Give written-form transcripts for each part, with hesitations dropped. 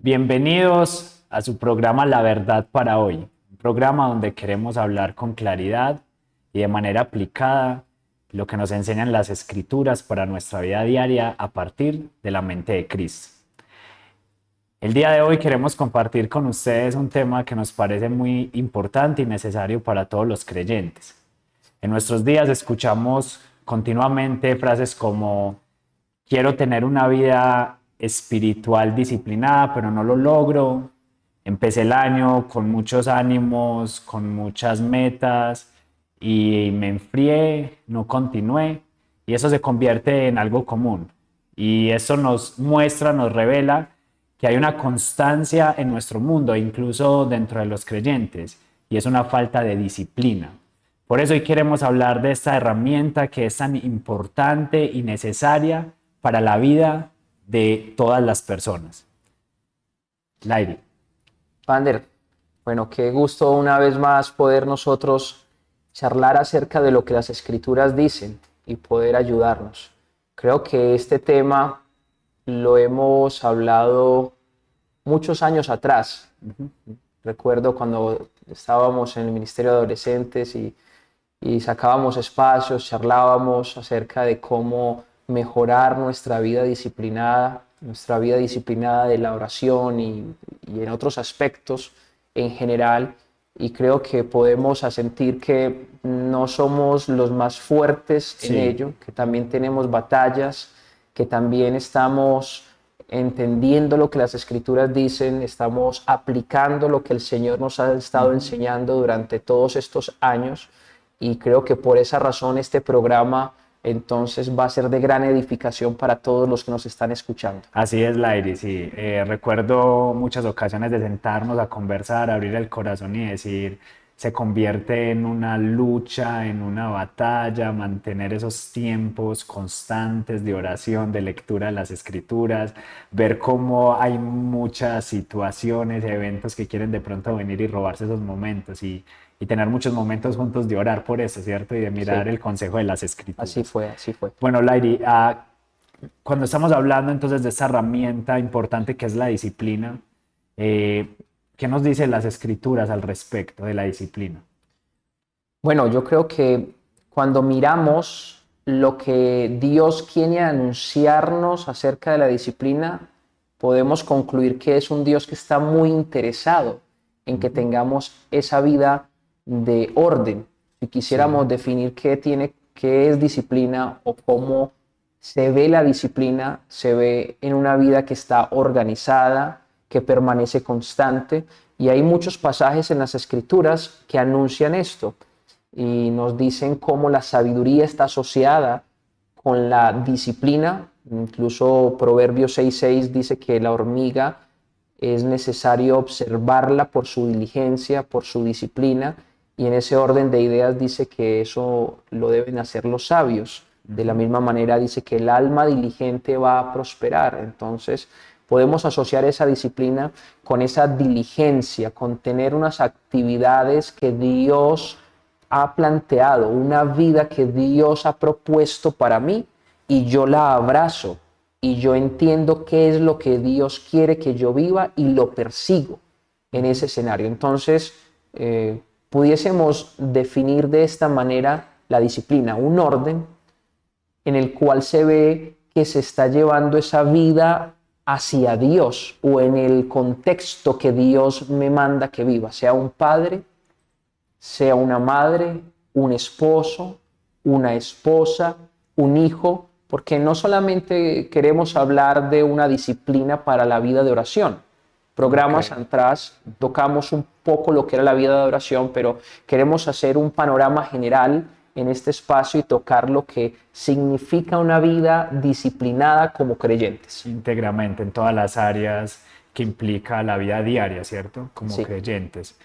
Bienvenidos a su programa La Verdad para Hoy, un programa donde queremos hablar con claridad y de manera aplicada lo que nos enseñan las Escrituras para nuestra vida diaria a partir de la mente de Cristo. El día de hoy queremos compartir con ustedes un tema que nos parece muy importante y necesario para todos los creyentes. En nuestros días escuchamos continuamente frases como quiero tener una vida espiritual disciplinada, pero no lo logro. Empecé el año con muchos ánimos, con muchas metas y me enfrié, no continué y eso se convierte en algo común. Y eso nos muestra, nos revela que hay una constancia en nuestro mundo, incluso dentro de los creyentes, y es una falta de disciplina. Por eso hoy queremos hablar de esta herramienta que es tan importante y necesaria para la vida de todas las personas. Lairi. Vander, bueno, qué gusto una vez más poder nosotros charlar acerca de lo que las Escrituras dicen y poder ayudarnos. Creo que este tema lo hemos hablado muchos años atrás. Recuerdo cuando estábamos en el Ministerio de Adolescentes y sacábamos espacios, charlábamos acerca de cómo mejorar nuestra vida disciplinada de la oración y en otros aspectos en general. Y creo que podemos asentir que no somos los más fuertes en ello, que también tenemos batallas, que también estamos entendiendo lo que las Escrituras dicen, estamos aplicando lo que el Señor nos ha estado enseñando durante todos estos años. Y creo que por esa razón este programa entonces va a ser de gran edificación para todos los que nos están escuchando. Así es, Lairi, sí. Recuerdo muchas ocasiones de sentarnos a conversar, abrir el corazón y decir, se convierte en una lucha, en una batalla, mantener esos tiempos constantes de oración, de lectura de las Escrituras, ver cómo hay muchas situaciones, eventos que quieren de pronto venir y robarse esos momentos y tener muchos momentos juntos de orar por eso, ¿cierto? Y de mirar Sí, el consejo de las Escrituras. así fue, así fue. Bueno, Lairi, cuando estamos hablando entonces de esta herramienta importante que es la disciplina, ¿qué nos dicen las Escrituras al respecto de la disciplina? Bueno, yo creo que cuando miramos lo que Dios quiere anunciarnos acerca de la disciplina, podemos concluir que es un Dios que está muy interesado en que tengamos esa vida de orden. Si quisiéramos definir qué es disciplina o cómo se ve la disciplina, se ve en una vida que está organizada, que permanece constante, y hay muchos pasajes en las Escrituras que anuncian esto y nos dicen cómo la sabiduría está asociada con la disciplina. Incluso Proverbios 6:6 dice que la hormiga es necesario observarla por su diligencia, por su disciplina, y en ese orden de ideas dice que eso lo deben hacer los sabios. De la misma manera dice que el alma diligente va a prosperar. Entonces podemos asociar esa disciplina con esa diligencia, con tener unas actividades que Dios ha planteado, una vida que Dios ha propuesto para mí y yo la abrazo y yo entiendo qué es lo que Dios quiere que yo viva y lo persigo en ese escenario. Entonces, pudiésemos definir de esta manera la disciplina, un orden en el cual se ve que se está llevando esa vida hacia Dios o en el contexto que Dios me manda que viva, sea un padre, sea una madre, un esposo, una esposa, un hijo, porque no solamente queremos hablar de una disciplina para la vida de oración. Programas atrás tocamos un poco lo que era la vida de oración, pero queremos hacer un panorama general en este espacio y tocar lo que significa una vida disciplinada como creyentes. Íntegramente en todas las áreas que implica la vida diaria, ¿cierto? Como Sí. creyentes.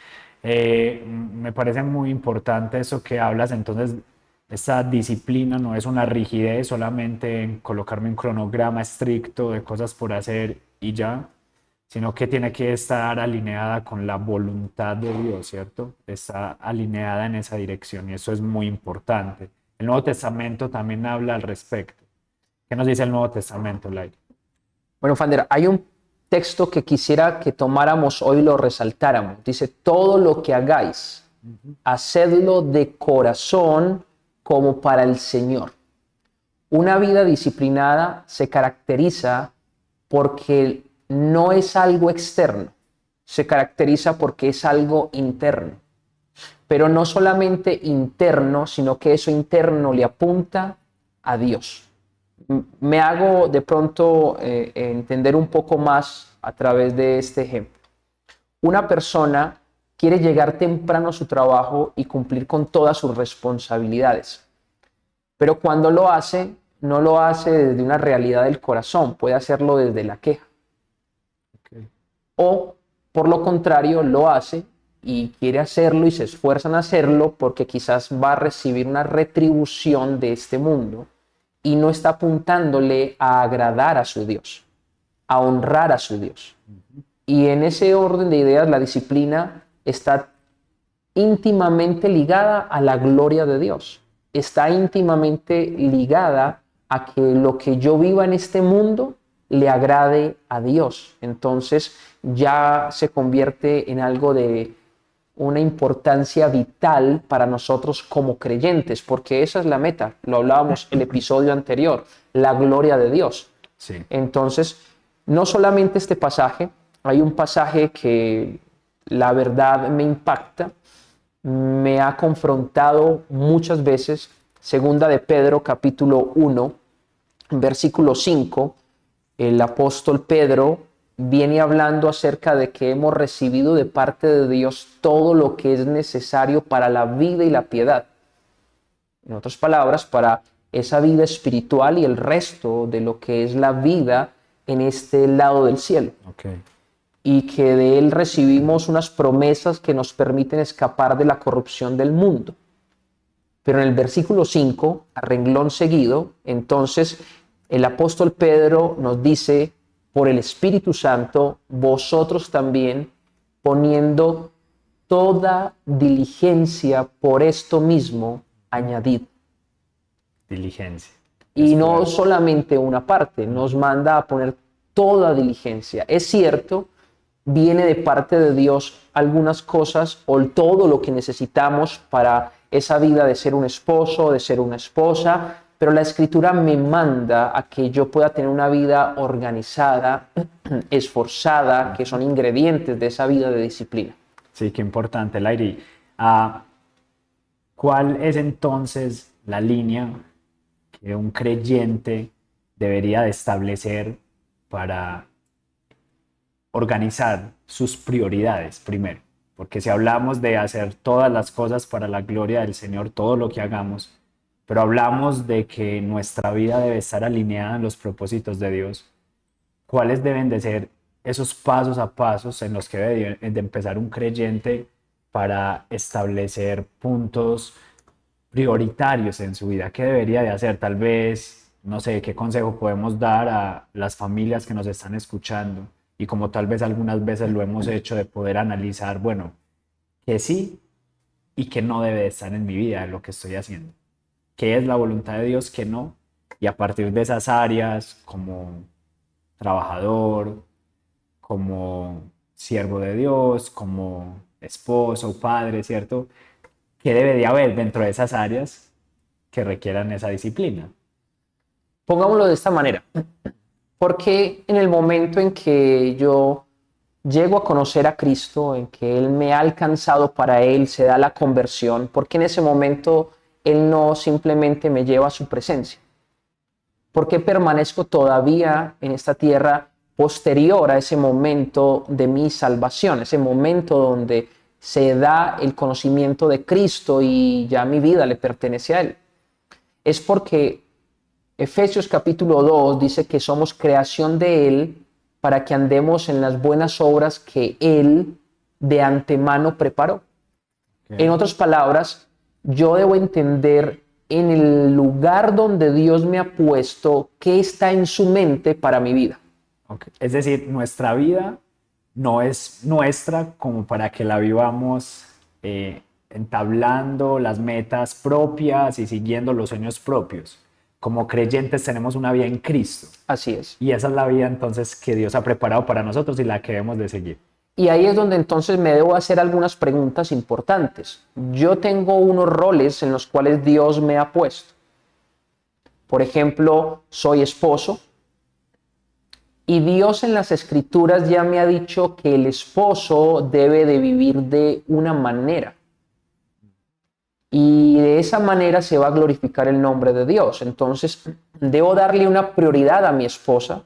Me parece muy importante eso que hablas, entonces, esta disciplina no es una rigidez solamente en colocarme un cronograma estricto de cosas por hacer y ya, sino que tiene que estar alineada con la voluntad de Dios, ¿cierto? Está alineada en esa dirección y eso es muy importante. El Nuevo Testamento también habla al respecto. ¿Qué nos dice el Nuevo Testamento, Lai? Bueno, Fander, hay un texto que quisiera que tomáramos hoy y lo resaltáramos. Dice, todo lo que hagáis, hacedlo de corazón como para el Señor. Una vida disciplinada se caracteriza porque no es algo externo, se caracteriza porque es algo interno. Pero no solamente interno, sino que eso interno le apunta a Dios. Me hago de pronto entender un poco más a través de este ejemplo. Una persona quiere llegar temprano a su trabajo y cumplir con todas sus responsabilidades. Pero cuando lo hace, no lo hace desde una realidad del corazón, puede hacerlo desde la queja. Okay. O, por lo contrario, lo hace y quiere hacerlo y se esfuerza en hacerlo porque quizás va a recibir una retribución de este mundo y no está apuntándole a agradar a su Dios, a honrar a su Dios. Y en ese orden de ideas, la disciplina está íntimamente ligada a la gloria de Dios. Está íntimamente ligada a que lo que yo viva en este mundo le agrade a Dios. Entonces ya se convierte en algo de una importancia vital para nosotros como creyentes, porque esa es la meta. Lo hablábamos en el episodio anterior, la gloria de Dios. Sí. Entonces, no solamente este pasaje, hay un pasaje que la verdad me impacta, me ha confrontado muchas veces, segunda de Pedro, capítulo 1, versículo 5, el apóstol Pedro viene hablando acerca de que hemos recibido de parte de Dios todo lo que es necesario para la vida y la piedad. En otras palabras, para esa vida espiritual y el resto de lo que es la vida en este lado del cielo. Okay. Y que de él recibimos unas promesas que nos permiten escapar de la corrupción del mundo. Pero en el versículo 5, a renglón seguido, entonces el apóstol Pedro nos dice, por el Espíritu Santo, vosotros también, poniendo toda diligencia por esto mismo, añadid. Diligencia. Y no solamente una parte, nos manda a poner toda diligencia. Es cierto, viene de parte de Dios algunas cosas o todo lo que necesitamos para esa vida de ser un esposo, de ser una esposa, pero la Escritura me manda a que yo pueda tener una vida organizada, esforzada, que son ingredientes de esa vida de disciplina. Sí, qué importante, Lairi. ¿Cuál es entonces la línea que un creyente debería de establecer para organizar sus prioridades primero? Porque si hablamos de hacer todas las cosas para la gloria del Señor, todo lo que hagamos, pero hablamos de que nuestra vida debe estar alineada en los propósitos de Dios, ¿cuáles deben de ser esos pasos a pasos en los que debe de empezar un creyente para establecer puntos prioritarios en su vida? ¿Qué debería de hacer? Tal vez, no sé, qué consejo podemos dar a las familias que nos están escuchando y como tal vez algunas veces lo hemos hecho, de poder analizar, bueno, qué sí y qué no debe de estar en mi vida, en lo que estoy haciendo. ¿Qué es la voluntad de Dios, qué no? Y a partir de esas áreas, como trabajador, como siervo de Dios, como esposo, padre, ¿cierto? ¿Qué debe de haber dentro de esas áreas que requieran esa disciplina? Pongámoslo de esta manera. Porque en el momento en que yo llego a conocer a Cristo, en que Él me ha alcanzado para Él, se da la conversión, porque en ese momento Él no simplemente me lleva a su presencia? ¿Por qué permanezco todavía en esta tierra posterior a ese momento de mi salvación, ese momento donde se da el conocimiento de Cristo y ya mi vida le pertenece a Él? Es porque Efesios capítulo 2 dice que somos creación de Él para que andemos en las buenas obras que Él de antemano preparó. Okay. En otras palabras, yo debo entender en el lugar donde Dios me ha puesto qué está en su mente para mi vida. Okay. Es decir, nuestra vida no es nuestra como para que la vivamos entablando las metas propias y siguiendo los sueños propios, como creyentes tenemos una vida en Cristo. Así es. Y esa es la vida entonces que Dios ha preparado para nosotros y la que debemos de seguir. Y ahí es donde entonces me debo hacer algunas preguntas importantes. Yo tengo unos roles en los cuales Dios me ha puesto. Por ejemplo, soy esposo. Y Dios en las Escrituras ya me ha dicho que el esposo debe de vivir de una manera. Y de esa manera se va a glorificar el nombre de Dios. Entonces, debo darle una prioridad a mi esposa.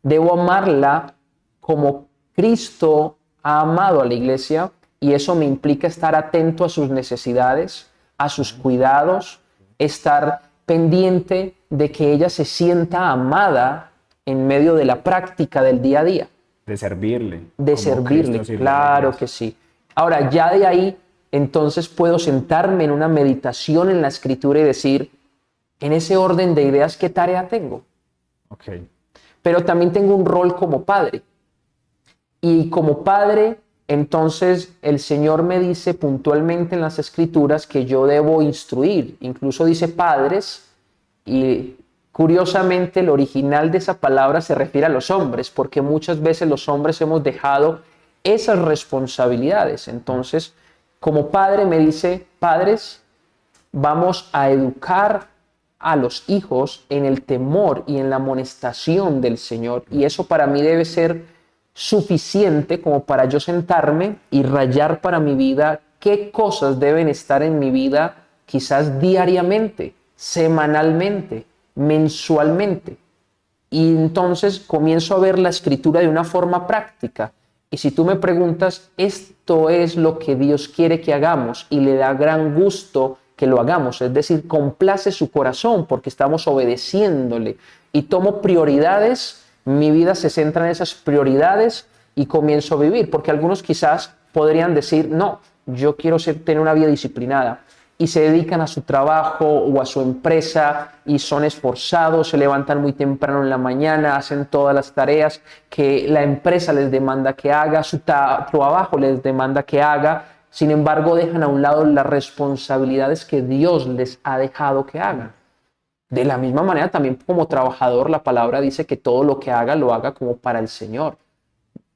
Debo amarla como Cristo ha amado a la iglesia. Y eso me implica estar atento a sus necesidades, a sus cuidados, estar pendiente de que ella se sienta amada en medio de la práctica del día a día. De servirle. De como servirle, Cristo sirve a la claro iglesia. que sí. Ahora, ya de ahí, entonces puedo sentarme en una meditación en la Escritura y decir, en ese orden de ideas, ¿qué tarea tengo? Ok. Pero también tengo un rol como padre. Y como padre, entonces el Señor me dice puntualmente en las Escrituras que yo debo instruir. Incluso dice padres, y curiosamente el original de esa palabra se refiere a los hombres, porque muchas veces los hombres hemos dejado esas responsabilidades. Entonces, como padre me dice, padres, vamos a educar a los hijos en el temor y en la amonestación del Señor. Y eso para mí debe ser suficiente como para yo sentarme y rayar para mi vida qué cosas deben estar en mi vida quizás diariamente, semanalmente, mensualmente. Y entonces comienzo a ver la Escritura de una forma práctica. Y si tú me preguntas, esto es lo que Dios quiere que hagamos y le da gran gusto que lo hagamos, es decir, complace su corazón porque estamos obedeciéndole y tomo prioridades, mi vida se centra en esas prioridades y comienzo a vivir, porque algunos quizás podrían decir, no, yo quiero tener una vida disciplinada, y se dedican a su trabajo o a su empresa y son esforzados, se levantan muy temprano en la mañana, hacen todas las tareas que la empresa les demanda que haga, su trabajo les demanda que haga, sin embargo dejan a un lado las responsabilidades que Dios les ha dejado que hagan. De la misma manera, también como trabajador, la palabra dice que todo lo que haga, lo haga como para el Señor.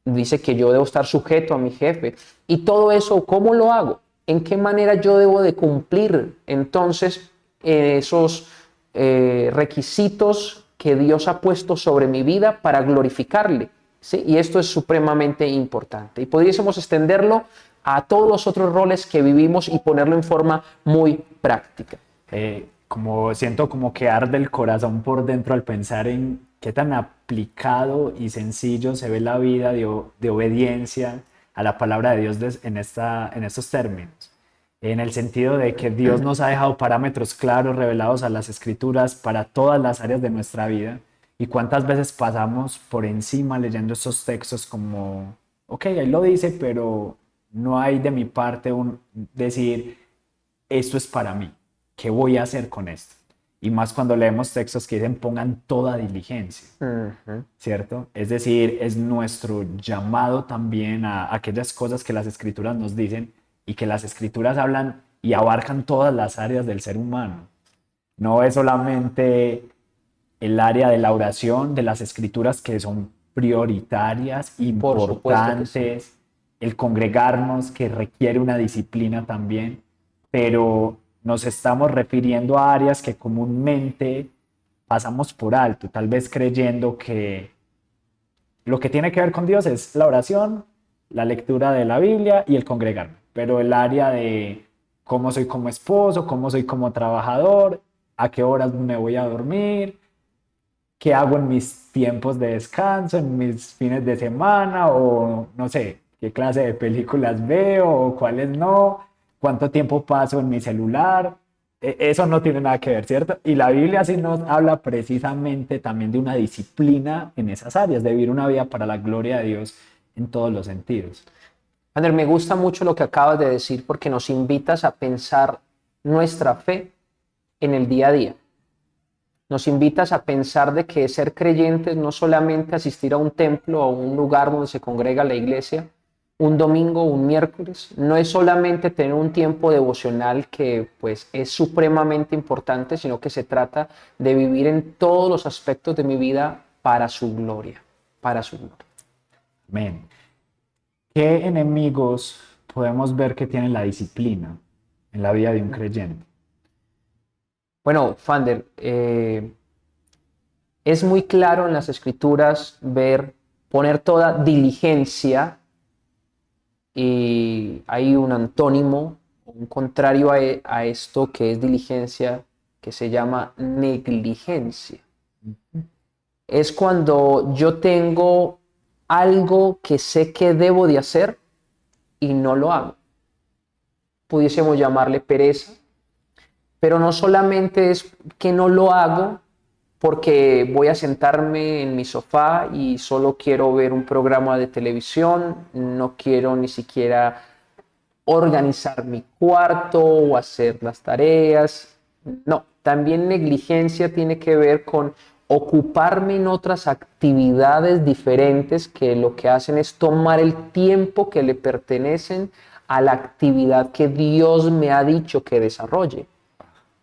Dice que yo debo estar sujeto a mi jefe. Y todo eso, ¿cómo lo hago? ¿En qué manera yo debo de cumplir entonces esos requisitos que Dios ha puesto sobre mi vida para glorificarle? ¿Sí? Y esto es supremamente importante. Y podríamos extenderlo a todos los otros roles que vivimos y ponerlo en forma muy práctica. Como siento como que arde el corazón por dentro al pensar en qué tan aplicado y sencillo se ve la vida de obediencia a la palabra de Dios en estos términos. En el sentido de que Dios nos ha dejado parámetros claros revelados a las Escrituras para todas las áreas de nuestra vida. Y cuántas veces pasamos por encima leyendo estos textos como, ok, ahí lo dice, pero no hay de mi parte decir, esto es para mí, ¿qué voy a hacer con esto? Y más cuando leemos textos que dicen pongan toda diligencia, ¿cierto? Es decir, es nuestro llamado también a aquellas cosas que las Escrituras nos dicen y que las Escrituras hablan y abarcan todas las áreas del ser humano. No es solamente el área de la oración, de las Escrituras que son prioritarias, importantes, sí. El congregarnos que requiere una disciplina también, pero nos estamos refiriendo a áreas que comúnmente pasamos por alto, tal vez creyendo que lo que tiene que ver con Dios es la oración, la lectura de la Biblia y el congregarme, pero el área de cómo soy como esposo, cómo soy como trabajador, a qué horas me voy a dormir, qué hago en mis tiempos de descanso, en mis fines de semana, o no sé, qué clase de películas veo o cuáles no, cuánto tiempo paso en mi celular. Eso no tiene nada que ver, ¿cierto? Y la Biblia sí nos habla precisamente también de una disciplina en esas áreas, de vivir una vida para la gloria de Dios en todos los sentidos. Ander, me gusta mucho lo que acabas de decir porque nos invitas a pensar nuestra fe en el día a día. Nos invitas a pensar de que ser creyentes no solamente asistir a un templo o a un lugar donde se congrega la iglesia, un domingo, un miércoles. No es solamente tener un tiempo devocional que pues es supremamente importante, sino que se trata de vivir en todos los aspectos de mi vida para su gloria, para su gloria. Amén. ¿Qué enemigos podemos ver que tienen la disciplina en la vida de un creyente? Bueno, Fander, es muy claro en las escrituras poner toda diligencia y hay un antónimo, un contrario a esto que es diligencia, que se llama negligencia. Es cuando yo tengo algo que sé que debo de hacer y no lo hago. Pudiésemos llamarle pereza, pero no solamente es que no lo hago porque voy a sentarme en mi sofá y solo quiero ver un programa de televisión, no quiero ni siquiera organizar mi cuarto o hacer las tareas. No, también negligencia tiene que ver con ocuparme en otras actividades diferentes que lo que hacen es tomar el tiempo que le pertenecen a la actividad que Dios me ha dicho que desarrolle.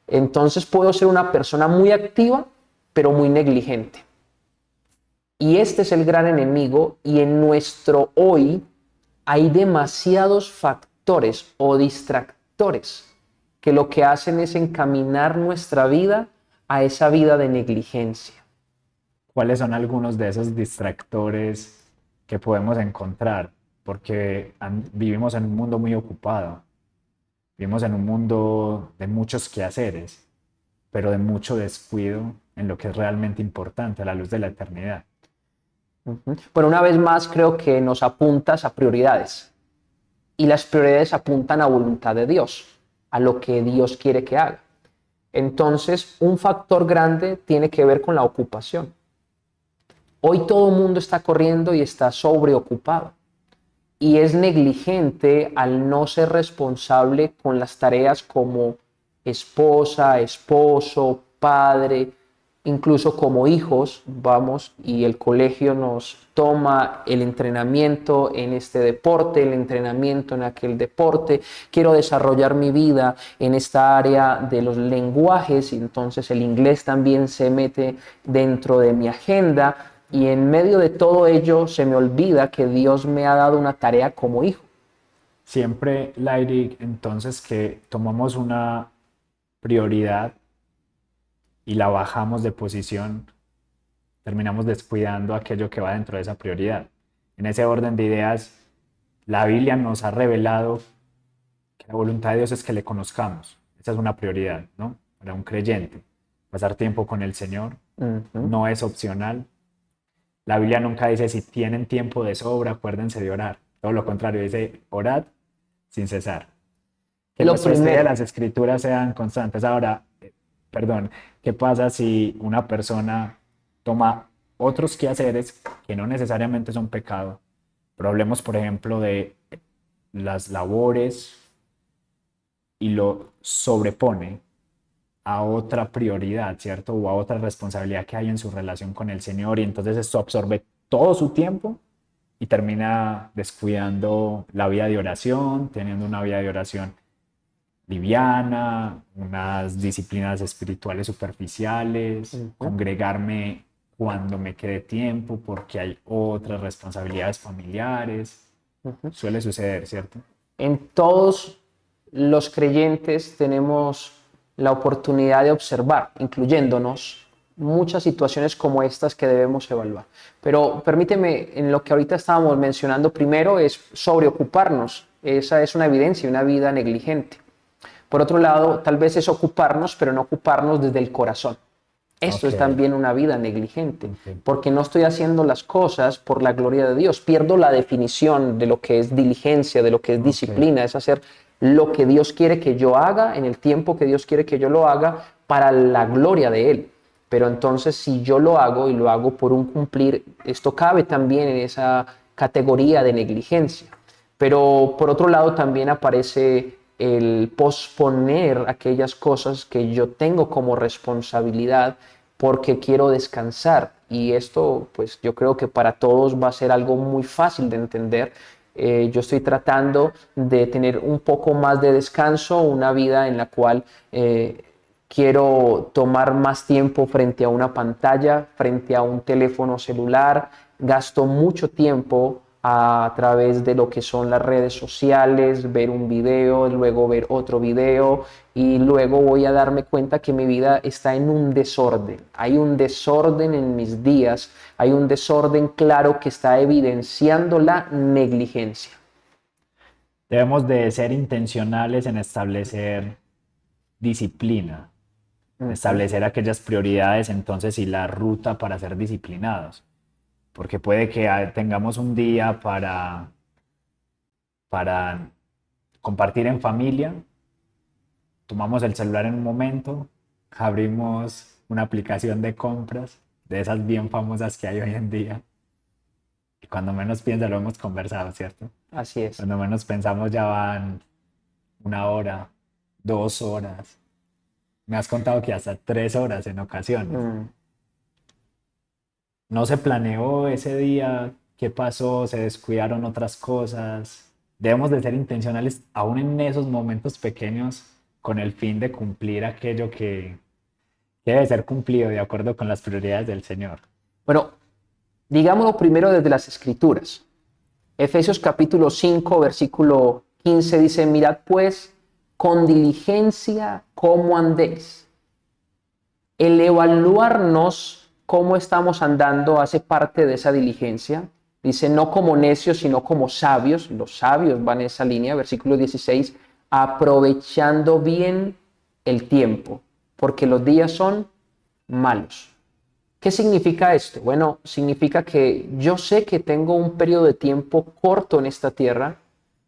Entonces puedo ser una persona muy activa, pero muy negligente. Y este es el gran enemigo, y en nuestro hoy hay demasiados factores o distractores que lo que hacen es encaminar nuestra vida a esa vida de negligencia. ¿Cuáles son algunos de esos distractores que podemos encontrar? Porque vivimos en un mundo muy ocupado, vivimos en un mundo de muchos quehaceres, pero de mucho descuido en lo que es realmente importante a la luz de la eternidad. Bueno, una vez más creo que nos apuntas a prioridades, y las prioridades apuntan a voluntad de Dios, a lo que Dios quiere que haga. Entonces, un factor grande tiene que ver con la ocupación. Hoy todo el mundo está corriendo y está sobreocupado, y es negligente al no ser responsable con las tareas como esposa, esposo, padre, incluso como hijos, vamos, y el colegio nos toma el entrenamiento en este deporte, el entrenamiento en aquel deporte. Quiero desarrollar mi vida en esta área de los lenguajes, y entonces el inglés también se mete dentro de mi agenda, y en medio de todo ello se me olvida que Dios me ha dado una tarea como hijo. Siempre, Lairi, entonces que tomamos una prioridad y la bajamos de posición, terminamos descuidando aquello que va dentro de esa prioridad. En ese orden de ideas, la Biblia nos ha revelado que la voluntad de Dios es que le conozcamos. Esa es una prioridad, ¿no? Para un creyente. Pasar tiempo con el Señor no es opcional. La Biblia nunca dice si tienen tiempo de sobra, acuérdense de orar. Todo lo contrario, dice orad sin cesar. Que Lo nuestro estudio de primero, las escrituras sean constantes. Ahora, perdón, ¿qué pasa si una persona toma otros quehaceres que no necesariamente son pecado? Pero hablemos, por ejemplo, de las labores y lo sobrepone a otra prioridad, ¿cierto? O a otra responsabilidad que hay en su relación con el Señor, y entonces esto absorbe todo su tiempo y termina descuidando la vida de oración, teniendo una vida de oración liviana, unas disciplinas espirituales superficiales, congregarme cuando me quede tiempo porque hay otras responsabilidades familiares. Suele suceder, ¿cierto? en todos los creyentes tenemos la oportunidad de observar, incluyéndonos, muchas situaciones como estas que debemos evaluar. Pero permíteme, en lo que ahorita estábamos mencionando primero es sobreocuparnos. Esa es una evidencia, una vida negligente. Por otro lado, tal vez es ocuparnos, pero no ocuparnos desde el corazón. Esto es también una vida negligente, porque no estoy haciendo las cosas por la gloria de Dios. Pierdo la definición de lo que es diligencia, de lo que es disciplina, es hacer lo que Dios quiere que yo haga en el tiempo que Dios quiere que yo lo haga para la gloria de Él. Pero entonces si yo lo hago y lo hago por un cumplir, esto cabe también en esa categoría de negligencia. Pero por otro lado también aparece el posponer aquellas cosas que yo tengo como responsabilidad porque quiero descansar. Y esto, pues yo creo que para todos va a ser algo muy fácil de entender. Yo estoy tratando de tener un poco más de descanso, una vida en la cual quiero tomar más tiempo frente a una pantalla, frente a un teléfono celular. Gasto mucho tiempo a través de lo que son las redes sociales, ver un video, luego ver otro video y luego voy a darme cuenta que mi vida está en un desorden. Hay un desorden en mis días, hay un desorden claro que está evidenciando la negligencia. Debemos de ser intencionales en establecer disciplina, establecer aquellas prioridades entonces y la ruta para ser disciplinados. Porque puede que tengamos un día para compartir en familia, tomamos el celular en un momento, abrimos una aplicación de compras, de esas bien famosas que hay hoy en día, y cuando menos piensa lo hemos conversado, ¿cierto? Así es. Cuando menos pensamos ya van 1 hora, 2 horas. Me has contado que hasta 3 horas en ocasiones. No se planeó ese día, qué pasó, se descuidaron otras cosas. Debemos de ser intencionales aún en esos momentos pequeños con el fin de cumplir aquello que debe ser cumplido de acuerdo con las prioridades del Señor. Bueno, digámoslo primero desde las Escrituras. Efesios capítulo 5, versículo 15 dice, mirad pues con diligencia cómo andéis. El evaluarnos cómo estamos andando hace parte de esa diligencia. Dice, no como necios, sino como sabios. Los sabios van en esa línea, versículo 16, aprovechando bien el tiempo, porque los días son malos. ¿Qué significa esto? Bueno, significa que yo sé que tengo un periodo de tiempo corto en esta tierra,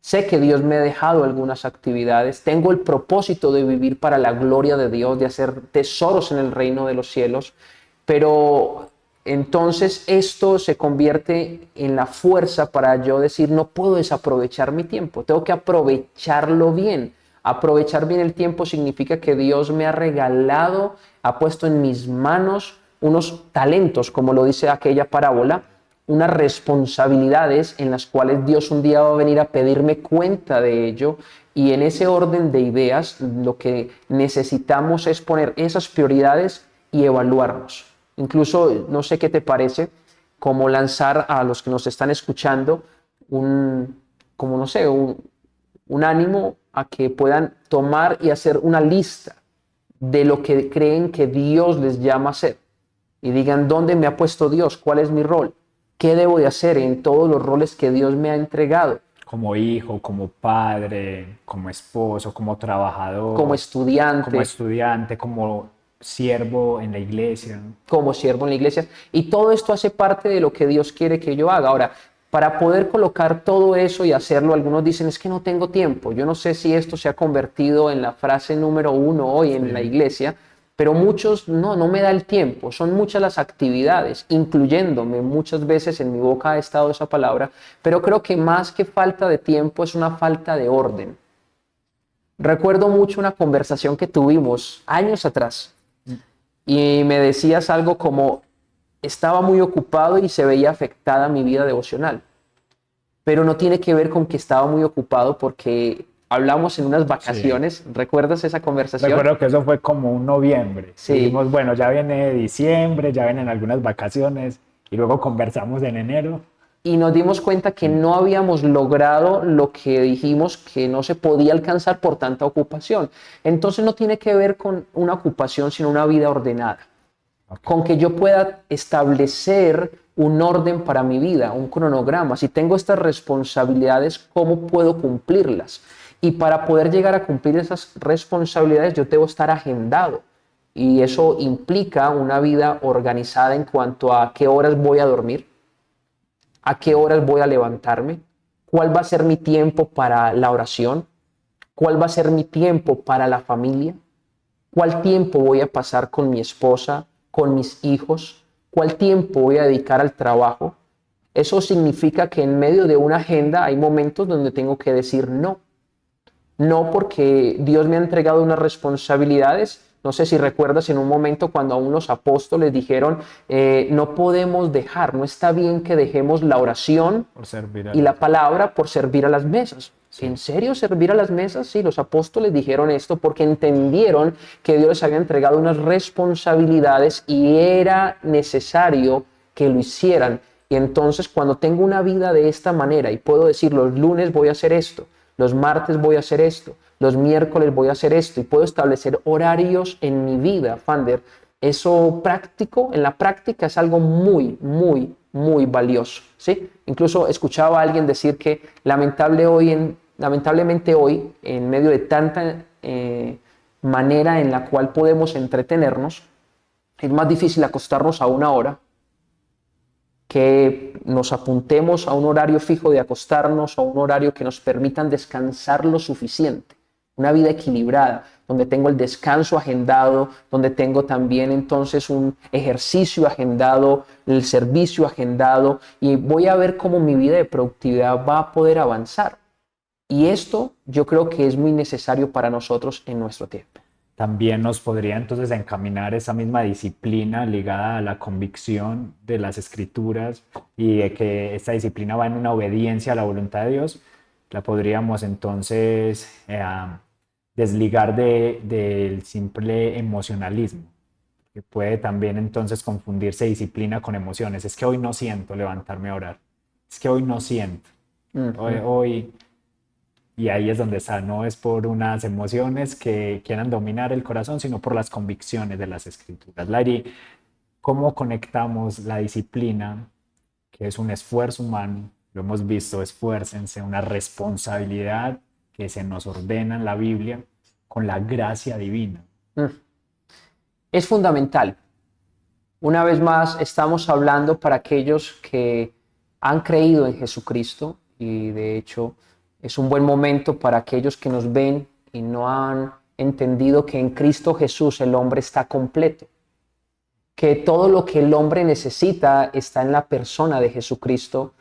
sé que Dios me ha dejado algunas actividades, tengo el propósito de vivir para la gloria de Dios, de hacer tesoros en el reino de los cielos, pero entonces esto se convierte en la fuerza para yo decir, no puedo desaprovechar mi tiempo, tengo que aprovecharlo bien. Aprovechar bien el tiempo significa que Dios me ha regalado, ha puesto en mis manos unos talentos, como lo dice aquella parábola, unas responsabilidades en las cuales Dios un día va a venir a pedirme cuenta de ello, y en ese orden de ideas lo que necesitamos es poner esas prioridades y evaluarnos. Incluso, no sé qué te parece, como lanzar a los que nos están escuchando un ánimo a que puedan tomar y hacer una lista de lo que creen que Dios les llama a hacer. Y digan, ¿dónde me ha puesto Dios? ¿Cuál es mi rol? ¿Qué debo de hacer en todos los roles que Dios me ha entregado? Como hijo, como padre, como esposo, como trabajador, Como estudiante, como siervo en la iglesia. Como siervo en la iglesia. Y todo esto hace parte de lo que Dios quiere que yo haga. Ahora, para poder colocar todo eso y hacerlo, algunos dicen, es que no tengo tiempo. Yo no sé si esto se ha convertido en la frase número 1 hoy en la iglesia, pero muchos, no me da el tiempo. Son muchas las actividades, incluyéndome. Muchas veces en mi boca ha estado esa palabra, pero creo que más que falta de tiempo es una falta de orden. Recuerdo mucho una conversación que tuvimos años atrás y me decías algo como, estaba muy ocupado y se veía afectada mi vida devocional. Pero no tiene que ver con que estaba muy ocupado, porque hablamos en unas vacaciones. Sí. ¿Recuerdas esa conversación? Recuerdo que eso fue como un noviembre. Sí. Dijimos, bueno, ya viene diciembre, ya vienen algunas vacaciones y luego conversamos en enero. Y nos dimos cuenta que no habíamos logrado lo que dijimos, que no se podía alcanzar por tanta ocupación. Entonces no tiene que ver con una ocupación, sino una vida ordenada. Okay. Con que yo pueda establecer un orden para mi vida, un cronograma. Si tengo estas responsabilidades, ¿cómo puedo cumplirlas? Y para poder llegar a cumplir esas responsabilidades, yo debo estar agendado. Y eso implica una vida organizada en cuanto a qué horas voy a dormir, a qué horas voy a levantarme, cuál va a ser mi tiempo para la oración, cuál va a ser mi tiempo para la familia, cuál tiempo voy a pasar con mi esposa, con mis hijos, cuál tiempo voy a dedicar al trabajo. Eso significa que en medio de una agenda hay momentos donde tengo que decir no. No porque Dios me ha entregado unas responsabilidades, No sé si recuerdas en un momento cuando a unos apóstoles dijeron, no podemos dejar, no está bien que dejemos la oración Por servir a y la los... palabra por servir a las mesas. Sí. ¿En serio servir a las mesas? Sí, los apóstoles dijeron esto porque entendieron que Dios les había entregado unas responsabilidades y era necesario que lo hicieran. Y entonces cuando tengo una vida de esta manera y puedo decir los lunes voy a hacer esto, los martes voy a hacer esto, los miércoles voy a hacer esto y puedo establecer horarios en mi vida, Fander, eso práctico, en la práctica es algo muy, muy, muy valioso, ¿sí? Incluso escuchaba a alguien decir que lamentablemente hoy, en medio de tanta manera en la cual podemos entretenernos, es más difícil acostarnos a una hora, que nos apuntemos a un horario fijo de acostarnos, a un horario que nos permitan descansar lo suficiente. Una vida equilibrada, donde tengo el descanso agendado, donde tengo también entonces un ejercicio agendado, el servicio agendado, y voy a ver cómo mi vida de productividad va a poder avanzar. Y esto yo creo que es muy necesario para nosotros en nuestro tiempo. También nos podría entonces encaminar esa misma disciplina ligada a la convicción de las escrituras y de que esta disciplina va en una obediencia a la voluntad de Dios, la podríamos entonces desligar del simple emocionalismo, que puede también entonces confundirse disciplina con emociones. Es que hoy no siento levantarme a orar, es que hoy no siento, hoy y ahí es donde está, no es por unas emociones que quieran dominar el corazón, sino por las convicciones de las escrituras. Lairi, ¿cómo conectamos la disciplina, que es un esfuerzo humano? Lo hemos visto, esfuércense, una responsabilidad que se nos ordena en la Biblia, con la gracia divina. Es fundamental. Una vez más, estamos hablando para aquellos que han creído en Jesucristo y de hecho es un buen momento para aquellos que nos ven y no han entendido que en Cristo Jesús el hombre está completo, que todo lo que el hombre necesita está en la persona de Jesucristo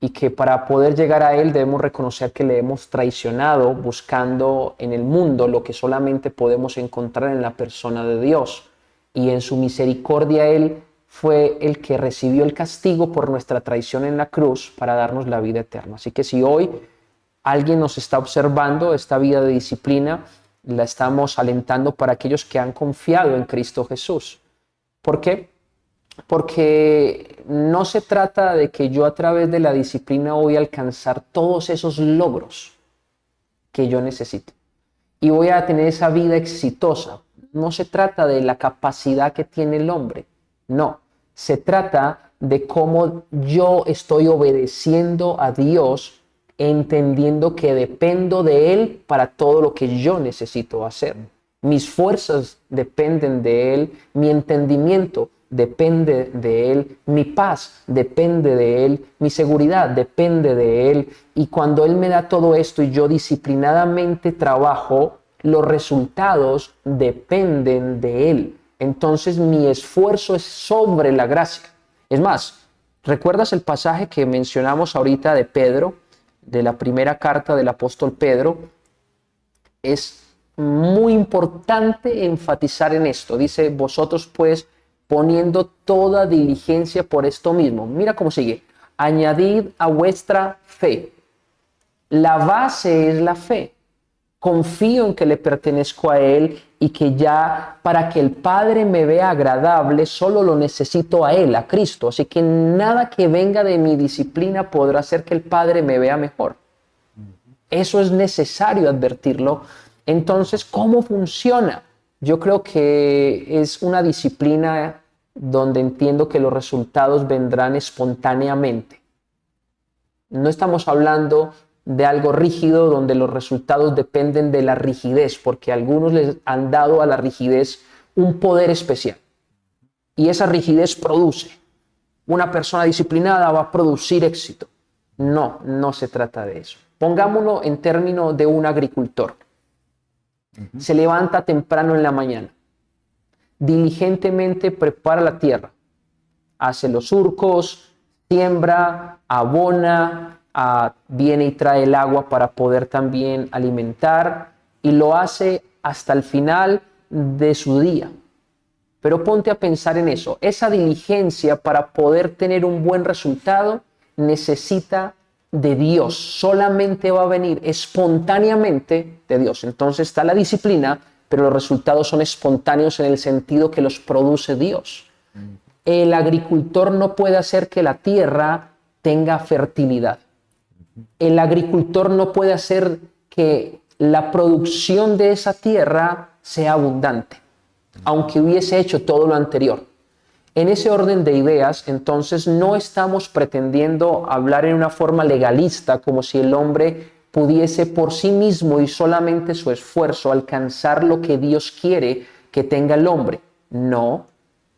y que para poder llegar a Él debemos reconocer que le hemos traicionado buscando en el mundo lo que solamente podemos encontrar en la persona de Dios. Y en su misericordia Él fue el que recibió el castigo por nuestra traición en la cruz para darnos la vida eterna. Así que si hoy alguien nos está observando, esta vida de disciplina la estamos alentando para aquellos que han confiado en Cristo Jesús. ¿Por qué? Porque no se trata de que yo a través de la disciplina voy a alcanzar todos esos logros que yo necesito y voy a tener esa vida exitosa. No se trata de la capacidad que tiene el hombre, no. Se trata de cómo yo estoy obedeciendo a Dios, entendiendo que dependo de Él para todo lo que yo necesito hacer. Mis fuerzas dependen de Él, mi entendimiento depende de Él, mi paz depende de Él, mi seguridad depende de Él. Y cuando Él me da todo esto y yo disciplinadamente trabajo, los resultados dependen de Él. Entonces mi esfuerzo es sobre la gracia. Es más, ¿recuerdas el pasaje que mencionamos ahorita de Pedro, de la primera carta del apóstol Pedro? Es muy importante enfatizar en esto. Dice, vosotros pues, poniendo toda diligencia por esto mismo. Mira cómo sigue. Añadid a vuestra fe. La base es la fe. Confío en que le pertenezco a Él y que ya para que el Padre me vea agradable, solo lo necesito a Él, a Cristo. Así que nada que venga de mi disciplina podrá hacer que el Padre me vea mejor. Eso es necesario advertirlo. Entonces, ¿cómo funciona? Yo creo que es una disciplina donde entiendo que los resultados vendrán espontáneamente. No estamos hablando de algo rígido donde los resultados dependen de la rigidez, porque algunos les han dado a la rigidez un poder especial. Y esa rigidez produce. Una persona disciplinada va a producir éxito. No, no se trata de eso. Pongámoslo en términos de un agricultor. Se levanta temprano en la mañana, diligentemente prepara la tierra, hace los surcos, siembra, abona, viene y trae el agua para poder también alimentar y lo hace hasta el final de su día. Pero ponte a pensar en eso. Esa diligencia para poder tener un buen resultado necesita de Dios. Solamente va a venir espontáneamente de Dios. Entonces está la disciplina, pero los resultados son espontáneos en el sentido que los produce Dios. El agricultor no puede hacer que la tierra tenga fertilidad. El agricultor no puede hacer que la producción de esa tierra sea abundante, aunque hubiese hecho todo lo anterior. En ese orden de ideas, entonces, no estamos pretendiendo hablar en una forma legalista, como si el hombre pudiese por sí mismo y solamente su esfuerzo alcanzar lo que Dios quiere que tenga el hombre. No,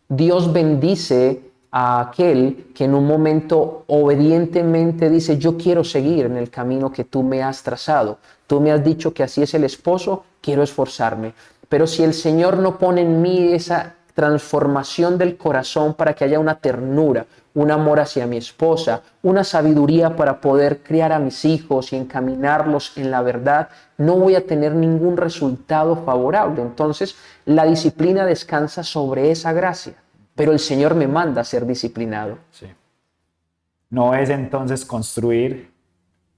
Dios bendice a aquel que en un momento obedientemente dice: yo quiero seguir en el camino que tú me has trazado. Tú me has dicho que así es el esposo, quiero esforzarme. Pero si el Señor no pone en mí esa transformación del corazón para que haya una ternura, un amor hacia mi esposa, una sabiduría para poder criar a mis hijos y encaminarlos en la verdad, no voy a tener ningún resultado favorable. Entonces, la disciplina descansa sobre esa gracia, pero el Señor me manda a ser disciplinado. Sí. No es entonces construir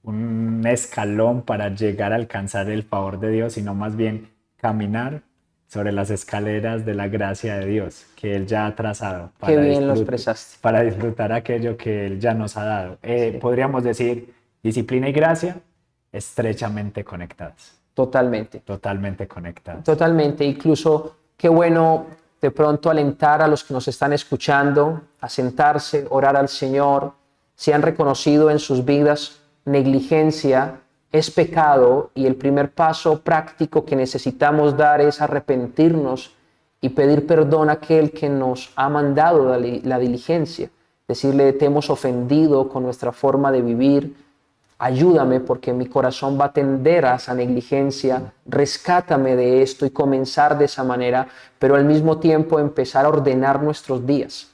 un escalón para llegar a alcanzar el favor de Dios, sino más bien caminar sobre las escaleras de la gracia de Dios que Él ya ha trazado Qué bien lo expresaste. para disfrutar aquello que Él ya nos ha dado. Sí. Podríamos decir, disciplina y gracia estrechamente conectadas. Totalmente. Totalmente conectadas. Totalmente. Incluso qué bueno de pronto alentar a los que nos están escuchando a sentarse, orar al Señor, si han reconocido en sus vidas negligencia, es pecado, y el primer paso práctico que necesitamos dar es arrepentirnos y pedir perdón a aquel que nos ha mandado la diligencia. Decirle: te hemos ofendido con nuestra forma de vivir, ayúdame porque mi corazón va a tender a esa negligencia, rescátame de esto, y comenzar de esa manera, pero al mismo tiempo empezar a ordenar nuestros días.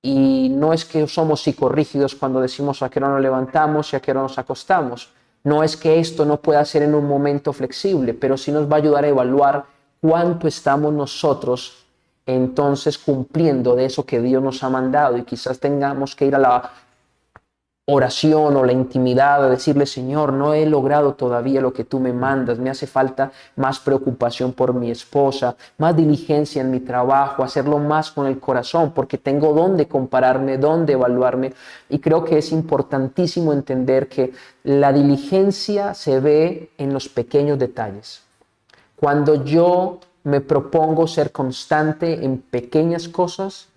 Y no es que somos psicorrígidos cuando decimos a qué hora nos levantamos y a qué hora nos acostamos. No es que esto no pueda ser en un momento flexible, pero sí nos va a ayudar a evaluar cuánto estamos nosotros entonces cumpliendo de eso que Dios nos ha mandado. Y quizás tengamos que ir a la oración o la intimidad a decirle: Señor, no he logrado todavía lo que tú me mandas, me hace falta más preocupación por mi esposa, más diligencia en mi trabajo, hacerlo más con el corazón, porque tengo dónde compararme, dónde evaluarme. Y creo que es importantísimo entender que la diligencia se ve en los pequeños detalles. Cuando yo me propongo ser constante en pequeñas cosas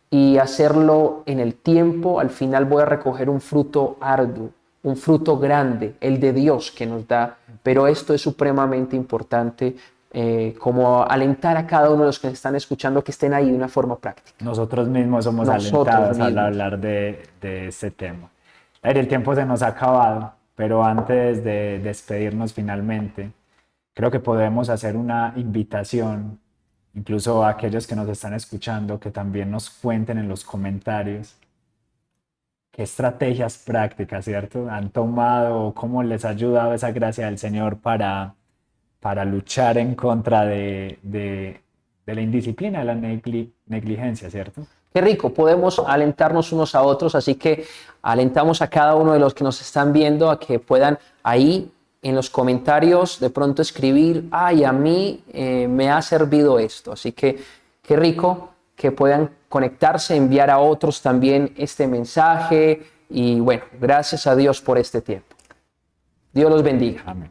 y hacerlo en el tiempo, al final voy a recoger un fruto arduo, un fruto grande, el de Dios que nos da. Pero esto es supremamente importante, como alentar a cada uno de los que están escuchando que estén ahí de una forma práctica. Nosotros mismos somos alentados al hablar de este tema. El tiempo se nos ha acabado, pero antes de despedirnos finalmente, creo que podemos hacer una invitación, incluso a aquellos que nos están escuchando, que también nos cuenten en los comentarios qué estrategias prácticas, ¿cierto?, han tomado, o cómo les ha ayudado esa gracia del Señor para luchar en contra de la indisciplina, de la negligencia, ¿cierto? Qué rico, podemos alentarnos unos a otros, así que alentamos a cada uno de los que nos están viendo a que puedan ahí en los comentarios de pronto escribir: ay, a mí me ha servido esto. Así que qué rico que puedan conectarse, enviar a otros también este mensaje. Y bueno, gracias a Dios por este tiempo. Dios los bendiga. Amén.